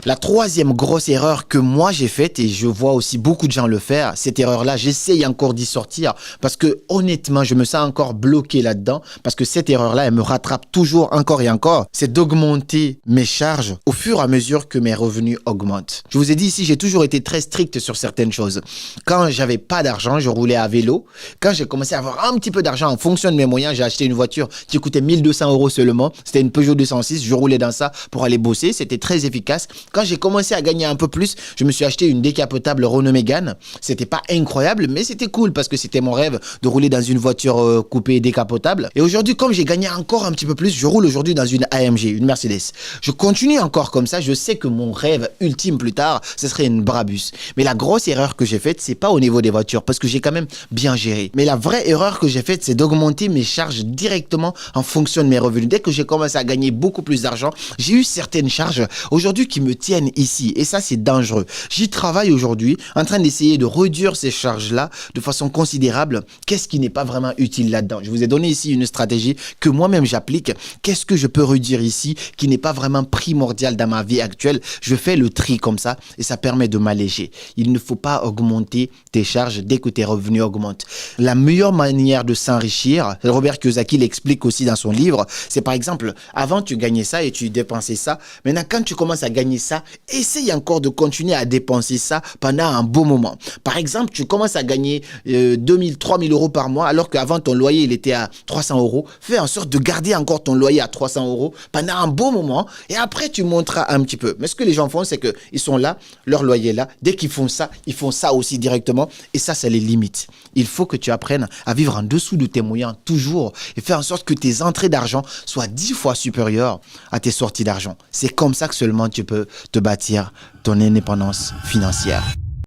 La troisième grosse erreur que moi j'ai faite, et je vois aussi beaucoup de gens le faire, cette erreur-là, j'essaye encore d'y sortir parce que honnêtement, je me sens encore bloqué là-dedans parce que cette erreur-là, elle me rattrape toujours encore et encore. C'est d'augmenter mes charges au fur et à mesure que mes revenus augmentent. Je vous ai dit ici, j'ai toujours été très strict sur certaines choses. Quand j'avais pas d'argent, je roulais à vélo. Quand j'ai commencé à avoir un petit peu d'argent en fonction de mes moyens, j'ai acheté une voiture qui coûtait 1200 € seulement. C'était une Peugeot 206. Je roulais dans ça pour aller bosser. C'était très efficace. Quand j'ai commencé à gagner un peu plus, je me suis acheté une décapotable Renault Mégane. C'était pas incroyable, mais c'était cool parce que c'était mon rêve de rouler dans une voiture coupée décapotable. Et aujourd'hui, comme j'ai gagné encore un petit peu plus, je roule aujourd'hui dans une AMG, une Mercedes. Je continue encore comme ça. Je sais que mon rêve ultime plus tard, ce serait une Brabus. Mais la grosse erreur que j'ai faite, c'est pas au niveau des voitures parce que j'ai quand même bien géré. Mais la vraie erreur que j'ai faite, c'est d'augmenter mes charges directement en fonction de mes revenus. Dès que j'ai commencé à gagner beaucoup plus d'argent, j'ai eu certaines charges aujourd'hui qui me tiennent ici. Et ça, c'est dangereux. J'y travaille aujourd'hui en train d'essayer de réduire ces charges-là de façon considérable. Qu'est-ce qui n'est pas vraiment utile là-dedans? Je vous ai donné ici une stratégie que moi-même j'applique. Qu'est-ce que je peux réduire ici qui n'est pas vraiment primordial dans ma vie actuelle? Je fais le tri comme ça et ça permet de m'alléger. Il ne faut pas augmenter tes charges dès que tes revenus augmentent. La meilleure manière de s'enrichir, Robert Kiyosaki l'explique aussi dans son livre, c'est par exemple, avant tu gagnais ça et tu dépensais ça. Maintenant, quand tu commences à gagner ça, essaye encore de continuer à dépenser ça pendant un bon moment. Par exemple, tu commences à gagner 2000, 3000 € par mois alors qu'avant ton loyer il était à 300 €. Fais en sorte de garder encore ton loyer à 300 € pendant un bon moment et après tu monteras un petit peu. Mais ce que les gens font, c'est qu'ils sont là, leur loyer là. Dès qu'ils font ça aussi directement et ça les limite. Il faut que tu apprennes à vivre en dessous de tes moyens toujours et faire en sorte que tes entrées d'argent soient 10 fois supérieures à tes sorties d'argent. C'est comme ça que seulement tu peux te bâtir ton indépendance financière.